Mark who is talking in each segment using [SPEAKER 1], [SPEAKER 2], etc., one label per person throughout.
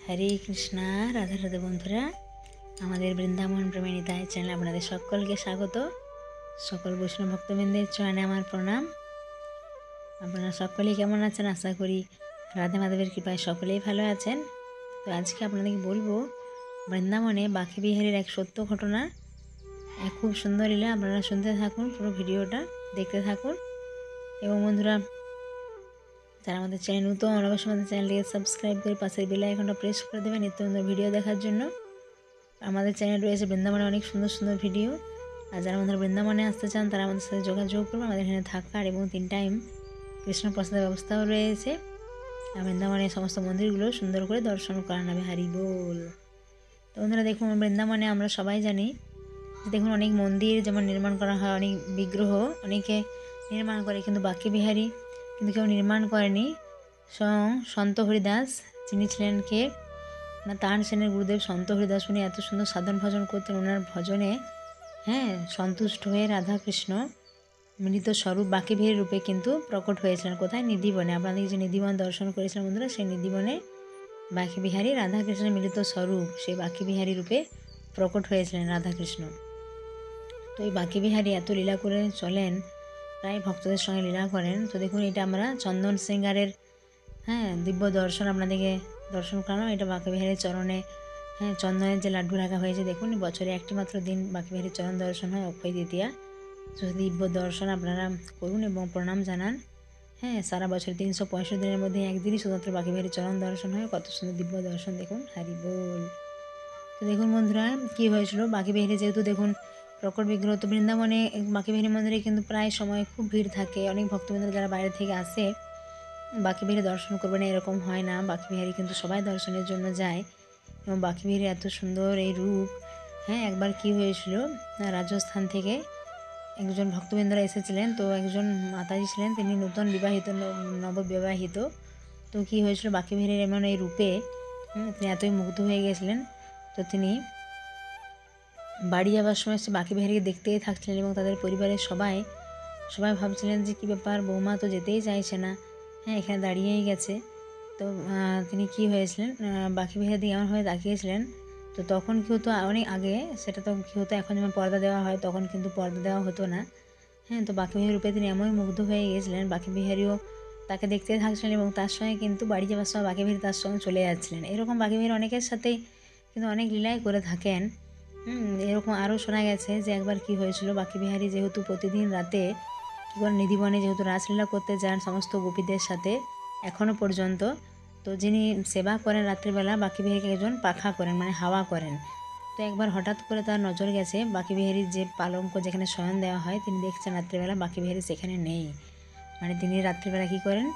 [SPEAKER 1] হরে কৃষ্ণা। রাধা রাধা বন্ধুরা, আমাদের বৃন্দাবন প্রেমিতায় চ্যানেলে আপনাদের সকলকে স্বাগত। সকল বৈষ্ণব ভক্তবৃন্দের চরণে আমার প্রণাম। আপনারা সকলেই কেমন আছেন? আশা করি রাধা মাধবের কৃপায় সকলেই ভালো আছেন। তো আজকে আপনাদেরকে বলবো বৃন্দাবনে বাঁকে বিহারীর এক সত্য ঘটনা, এক খুব সুন্দর লীলা। আপনারা শুনতে থাকুন, পুরো ভিডিওটা দেখতে থাকুন। এবং বন্ধুরা, যারা আমাদের চ্যানেল নতুন, অবশ্যই আমাদের চ্যানেলটিকে সাবস্ক্রাইব করে পাশের বেল আইকনটা প্রেস করে দেবেন নিত্য নতুন ভিডিও দেখার জন্য। আমাদের চ্যানেল রয়েছে বৃন্দাবনে অনেক সুন্দর সুন্দর ভিডিও। আর যারা আমাদের বৃন্দাবনে আসতে চান তারা আমাদের সাথে যোগাযোগ করবেন। আমাদের এখানে থাকার এবং 3 টাইম কৃষ্ণ প্রসাদের ব্যবস্থাও রয়েছে। আর বৃন্দাবনে সমস্ত মন্দিরগুলো সুন্দর করে দর্শন করানো হারি বল। তো বন্ধুরা দেখুন, বৃন্দাবনে আমরা সবাই জানি যে দেখুন অনেক মন্দির যেমন নির্মাণ করা হয়, অনেক বিগ্রহ অনেকে নির্মাণ করে, কিন্তু বাঁকে বিহারী কিন্তু কেউ নির্মাণ করেনি। স্বয়ং সন্ত হরিদাস, যিনি ছিলেন কে না, তান সেনের গুরুদেব সন্ত হরিদাস, উনি এত সুন্দর সাধন ভজন করতেন। ওনার ভজনে সন্তুষ্ট হয়ে রাধাকৃষ্ণ মিলিত স্বরূপ বাঁকে বিহারী রূপে কিন্তু প্রকট হয়েছিলেন। কোথায়? নিধিবনে। আপনাদের যে নিধিবন দর্শন করেছিলেন বন্ধুরা, সেই নিধিবনে বাঁকে বিহারী রাধাকৃষ্ণের মিলিত স্বরূপ সেই বাঁকে বিহারী রূপে প্রকট হয়েছিলেন রাধাকৃষ্ণ। তো এই বাঁকে বিহারী এত লীলা করে চলেন, প্রায় ভক্তদের সঙ্গে লীলা করেন। তো দেখুন, এটা আমরা চন্দন সিঙ্গারের দিব্য দর্শন আপনাদেরকে দর্শন করানো। এটা বাঁকে বিহারীর চরণে চন্দনের যে লাড্ডু রাখা হয়েছে, দেখুন বছরে একটি মাত্র দিন বাঁকে বিহারীর চরণ দর্শন হয়, অক্ষয় তৃতীয়া। তো দিব্য দর্শন আপনারা করুন এবং প্রণাম জানান। সারা বছর 365 দিনের মধ্যে একদিনই শুধুমাত্র বাঁকে বিহারীর চরণ দর্শন হয়। কত সুন্দর দিব্য দর্শন দেখুন, হারি বল। তো দেখুন বন্ধুরা, কী হয়েছিল, বাঁকে বিহারী যেহেতু দেখুন প্রকট বিগ্রহ, তো বৃন্দাবনে বাঁকে বিহারী মন্দিরে কিন্তু প্রায় সময় খুব ভিড় থাকে। অনেক ভক্তবৃন্দ যারা বাইরে থেকে আসে বাঁকে বিহারী দর্শন করবে না এরকম হয় না। বাঁকে বিহারী কিন্তু সবাই দর্শনের জন্য যায়। এবং বাঁকে বিহারী এত সুন্দর এই রূপ। একবার কি হয়েছিল, রাজস্থান থেকে একজন ভক্তবৃন্দরা এসেছিলেন। তো একজন মাতাজি ছিলেন, তিনি নতুন বিবাহিত, নববিবাহিত। তো কী হয়েছিল, বাঁকে বিহারীর এমন এই রূপে তিনি এতই মুগ্ধ হয়ে গেছিলেন। তো তিনি বাড়ি যাওয়ার সময় সে বাঁকে বিহারীকে দেখতেই থাকছিলেন এবং তাদের পরিবারের সবাই ভাবছিলেন যে কী ব্যাপার, বৌমা তো যেতেই চাইছে না, এখানে দাঁড়িয়েই গেছে। তো তিনি কি হয়েছিলেন, বাঁকে বিহারীর দিকে এমনভাবে তাকিয়েছিলেন। তো তখন কী হতো, অনেক আগে সেটা তো কী হতো, এখন যেমন পর্দা দেওয়া হয় তখন কিন্তু পর্দা দেওয়া হতো না। তো বাঁকে বিহারী রূপে তিনি এমনই মুগ্ধ হয়ে গিয়েছিলেন, বাঁকে বিহারীও তাকে দেখতে থাকছিলেন এবং তার সঙ্গে কিন্তু বাড়ি যাওয়ার সময় বাঁকে বিহারী তার সঙ্গে চলে যাচ্ছিলেন। এরকম বাঁকে বিহারী অনেকের সাথেই কিন্তু অনেক লীলাই করে থাকেন। এরকম আরও শোনা গেছে যে একবার কি হয়েছিল, বাঁকে বিহারী যেহেতু প্রতিদিন রাতে কী করে নিধিবনে যেহেতু রাসলীলা করতে যান সমস্ত গোপীদের সাথে এখনও পর্যন্ত, তো যিনি সেবা করেন রাত্রিবেলা বাঁকে বিহারীকে একজন পাখা করেন, মানে হাওয়া করেন। তো একবার হঠাৎ করে তার নজর গেছে বাঁকে বিহারীর যে পালঙ্ক যেখানে শয়ন দেওয়া হয়, তিনি দেখছেন রাত্রিবেলা বাঁকে বিহারী সেখানে নেই। মানে তিনি রাত্রিবেলা কী করেন,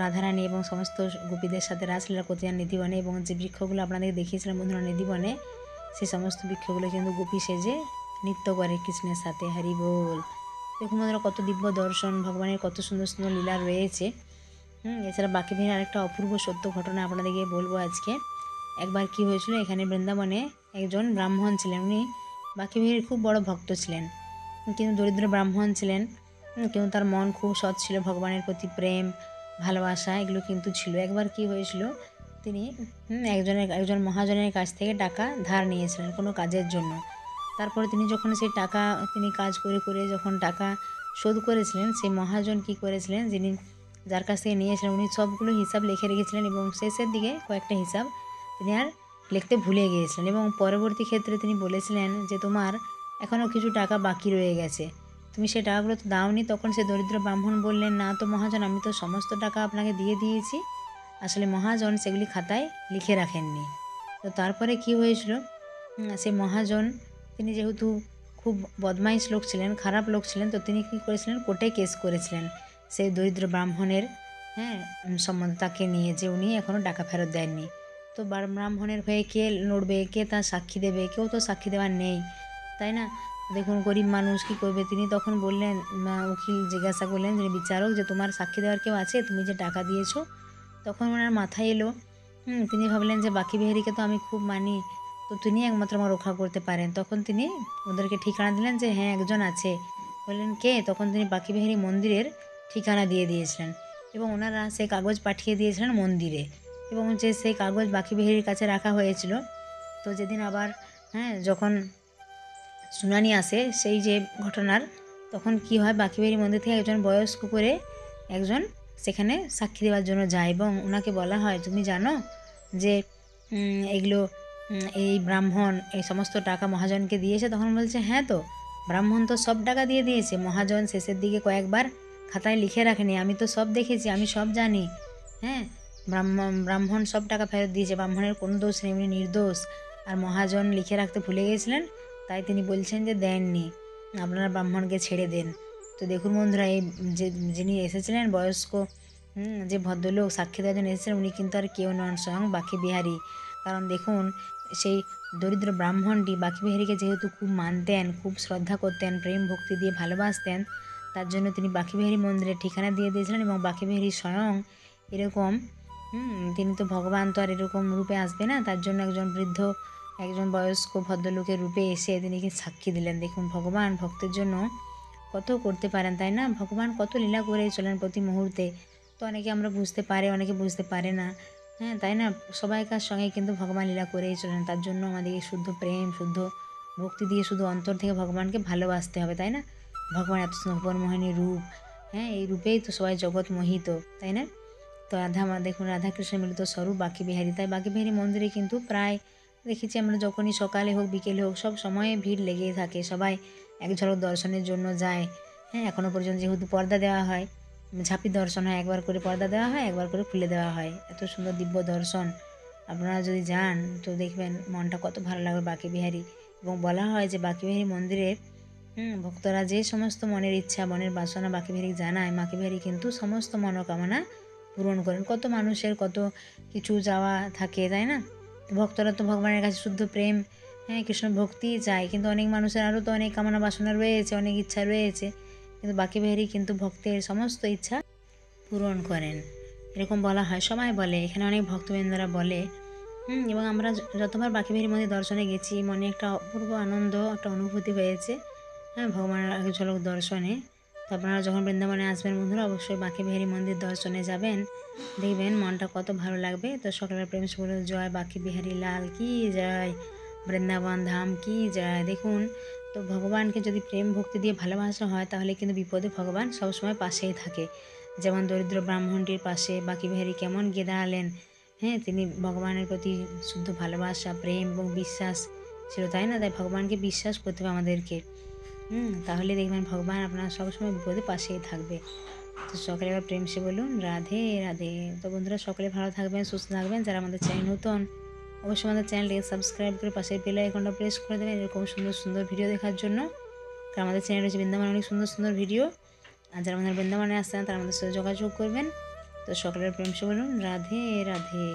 [SPEAKER 1] রাধারানী এবং সমস্ত গোপীদের সাথে রাসলীলা করতে যান নিধিবনে। এবং যে বৃক্ষগুলো আপনাদের দেখিয়েছিলাম বন্ধুরা নিধিবনে, সেই সমস্ত বৃক্ষগুলো কিন্তু গোপী সেজে নৃত্য করে কৃষ্ণের সাথে, হরি বল। দেখুন বন্ধুরা, কত দিব্য দর্শন, ভগবানের কত সুন্দর সুন্দর লীলা রয়েছে। এছাড়া বাঁকে বিহারীর আরেকটা অপূর্ব সত্য ঘটনা আপনাদেরকে বলবো আজকে। একবার কি হয়েছিল, এখানে বৃন্দাবনে একজন ব্রাহ্মণ ছিলেন। উনি বাঁকে বিহারীর খুব বড় ভক্ত ছিলেন, কিন্তু দরিদ্র ব্রাহ্মণ ছিলেন। কিন্তু তার মন খুব সৎ ছিল, ভগবানের প্রতি প্রেম ভালোবাসা এগুলো কিন্তু ছিল। একবার কি হয়েছিল, তিনি একজন মহাজনের কাছ থেকে টাকা ধার নিয়েছিলেন কোনো কাজের জন্য। তারপরে তিনি যখন সেই টাকা তিনি কাজ করে করে যখন টাকা শোধ করেছিলেন, সেই মহাজন কি করেছিলেন, যিনি যার কাছ থেকে নিয়েছিলেন উনি সবগুলো হিসাব লিখে রেখেছিলেন এবং শেষের দিকে কয়েকটা হিসাব তিনি আর লিখতে ভুলে গিয়েছিলেন। এবং পরবর্তী ক্ষেত্রে তিনি বলেছিলেন যে তোমার এখনও কিছু টাকা বাকি রয়ে গেছে, তুমি সেই টাকাগুলো তো দাওনি। তখন সে দরিদ্র ব্রাহ্মণ বললেন, না তো মহাজন, আমি তো সমস্ত টাকা আপনাকে দিয়ে দিয়েছি। আসলে মহাজন সেগুলি খাতায় লিখে রাখেননি। তো তারপরে কি হয়েছিল, সে মহাজন তিনি যেহেতু খুব বদমাইশ লোক ছিলেন, খারাপ লোক ছিলেন, তো তিনি কী করেছিলেন, কোর্টে কেস করেছিলেন সেই দরিদ্র ব্রাহ্মণের সম্বন্ধে তাকে নিয়ে, যে উনি এখনও টাকা ফেরত দেননি। তো ব্রাহ্মণের হয়ে কে লড়বে, কে তার সাক্ষী দেবে, কেউ তো সাক্ষী দেওয়ার নেই, তাই না? দেখুন গরিব মানুষ কী করবে। তিনি তখন বললেন, উকিল জিজ্ঞাসা করলেন যিনি বিচারক, যে তোমার সাক্ষী দেওয়ার কেউ আছে, তুমি যে টাকা দিয়েছো? তখন ওনার মাথায় এলো, তিনি ভাবলেন যে বাঁকে বিহারীকে তো আমি খুব মানি, তো তিনি একমাত্র আমার রক্ষা করতে পারেন। তখন তিনি ওদেরকে ঠিকানা দিলেন যে হ্যাঁ একজন আছে। বললেন কে? তখন তিনি বাঁকে বিহারী মন্দিরের ঠিকানা দিয়ে দিয়েছিলেন এবং ওনারা সেই কাগজ পাঠিয়ে দিয়েছিলেন মন্দিরে। এবং যে সেই কাগজ বাঁকি বিহারীর কাছে রাখা হয়েছিল। তো যেদিন আবার যখন শুনানি আসে সেই যে ঘটনার, তখন কি হয়, বাঁকি বিহারী মন্দির থেকে একজন বয়স্ক করে একজন সেখানে সাক্ষী দেওয়ার জন্য যায় এবং ওনাকে বলা হয়, তুমি জানো যে এগুলো এই ব্রাহ্মণ এই সমস্ত টাকা মহাজনকে দিয়েছে? তখন বলছে, হ্যাঁ তো ব্রাহ্মণ তো সব টাকা দিয়ে দিয়েছে, মহাজন শেষের দিকে কয়েকবার খাতায় লিখে রাখেনি, আমি তো সব দেখেছি, আমি সব জানি। হ্যাঁ, ব্রাহ্মণ সব টাকা ফেরত দিয়েছে, ব্রাহ্মণের কোনো দোষ নেই, উনি নির্দোষ। আর মহাজন লিখে রাখতে ভুলে গিয়েছিলেন, তাই তিনি বলছেন যে দেননি, আপনারা ব্রাহ্মণকে ছেড়ে দেন। তো দেখুন বন্ধুরা, এই যিনি এসেছিলেন বয়স্ক যে ভদ্রলোক সাক্ষী দেওয়ার জন্য এসেছিলেন, উনি কিন্তু আর কেউ নন, স্বয়ং বাঁকি বিহারী। কারণ দেখুন, সেই দরিদ্র ব্রাহ্মণটি বাঁকি বিহারীকে যেহেতু খুব মানতেন, খুব শ্রদ্ধা করতেন, প্রেম ভক্তি দিয়ে ভালোবাসতেন, তার জন্য তিনি বাঁকি বিহারী মন্দিরের ঠিকানা দিয়ে দিয়েছিলেন। এবং বাঁকি বিহারী স্বয়ং এরকম তিনি তো ভগবান, তো আর এরকম রূপে আসবে না, তার জন্য একজন বৃদ্ধ, একজন বয়স্ক ভদ্রলোকের রূপে এসে তিনি সাক্ষী দিলেন। দেখুন, ভগবান ভক্তের জন্য কত করতে পারেন, তাই না? ভগবান কত লীলা করে চলেন প্রতি মুহূর্তে। তো অনেকে আমরা বুঝতে পারে, অনেকে বুঝতে পারে না, তাই না? সবাইকার সঙ্গে কিন্তু ভগবান লীলা করেই চলেন। তার জন্য আমাদেরকে শুদ্ধ প্রেম, শুদ্ধ ভক্তি দিয়ে শুধু অন্তর থেকে ভগবানকে ভালোবাসতে হবে, তাই না? ভগবান এত স্নগ্নমোহিনী রূপ, এই রূপেই তো সবাই জগৎ মোহিত, তাই না? তো দেখুন, রাধাকৃষ্ণ মিলিত স্বরূপ বাঁকি বিহারী। তাই বাঁকি বিহারী মন্দিরে কিন্তু প্রায় দেখেছি আমরা, যখনই সকালে হোক বিকেলে হোক, সব সময় ভিড় লেগেই থাকে, সবাই এক ঝলক দর্শনের জন্য যায়। এখনও পর্যন্ত যেহেতু পর্দা দেওয়া হয়, ঝাঁপি দর্শন হয়, একবার করে পর্দা দেওয়া হয়, একবার করে খুলে দেওয়া হয়, এত সুন্দর দিব্য দর্শন। আপনারা যদি যান তো দেখবেন মনটা কত ভালো লাগবে বাঁকি বিহারী। এবং বলা হয় যে বাঁকি বিহারী মন্দিরে ভক্তরা যে সমস্ত মনের ইচ্ছা, মনের বাসনা বাঁকি বিহারী জানায়, বাঁকি বিহারী কিন্তু সমস্ত মনোকামনা পূরণ করেন। কত মানুষের কত কিছু যাওয়া থাকে, তাই না? ভক্তরা তো ভগবানের কাছে শুদ্ধ প্রেম, কৃষ্ণ ভক্তি চায়, কিন্তু অনেক মানুষের আরও তো অনেক কামনা বাসনা রয়েছে, অনেক ইচ্ছা রয়েছে, কিন্তু বাঁকি বিহারী কিন্তু ভক্তের সমস্ত ইচ্ছা পূরণ করেন, এরকম বলা হয়, সবাই বলে, এখানে অনেক ভক্তবৃন্দরা বলে। এবং আমরা যতবার বাঁকি বিহারী মন্দির দর্শনে গেছি, মনে একটা অপূর্ব আনন্দ, একটা অনুভূতি হয়েছে, ভগবানের আগে ঝলক দর্শনে। তো আপনারা যখন বৃন্দাবনে আসবেন বন্ধুরা, অবশ্যই বাঁকি বিহারী মন্দির দর্শনে যাবেন, দেখবেন মনটা কত ভালো লাগবে। তো সকলের প্রেম বলে জয় বাঁকি বিহারী লাল কি জয়, বৃন্দাবন ধাম কি জয়। দেখুন, তো ভগবানকে যদি প্রেম ভক্তি দিয়ে ভালোবাসা হয়, তাহলে কিন্তু বিপদে ভগবান সবসময় পাশেই থাকে। যেমন দরিদ্র ব্রাহ্মণটির পাশে বাঁকি বিহারী কেমন গিয়ে দাঁড়ালেন, তিনি ভগবানের প্রতি শুদ্ধ ভালোবাসা, প্রেম এবং বিশ্বাস ছিল, তাই না? তাই ভগবানকে বিশ্বাস করতে হবে আমাদেরকে, তাহলে দেখবেন ভগবান আপনার সবসময় বিপদে পাশেই থাকবে। তো সকলে এবার প্রেম সে বলুন রাধে রাধে। তো বন্ধুরা, সকলে ভালো থাকবেন, সুস্থ থাকবেন। যারা আমাদের চ্যানেল নতুন, অবশ্যই আমাদের চ্যানেলটিকে সাবস্ক্রাইব করে পাশের বেল আইকনটা প্রেস করে দেবেন এরকম সুন্দর সুন্দর ভিডিও দেখার জন্য। কারণ আমাদের চ্যানেলে রয়েছে বৃন্দাবনে অনেক সুন্দর সুন্দর ভিডিও। আর যারা আমাদের বৃন্দাবনে আসছেন তারা আমাদের সাথে যোগাযোগ করবেন। তো সকলের প্রেম সে বলুন রাধে রাধে।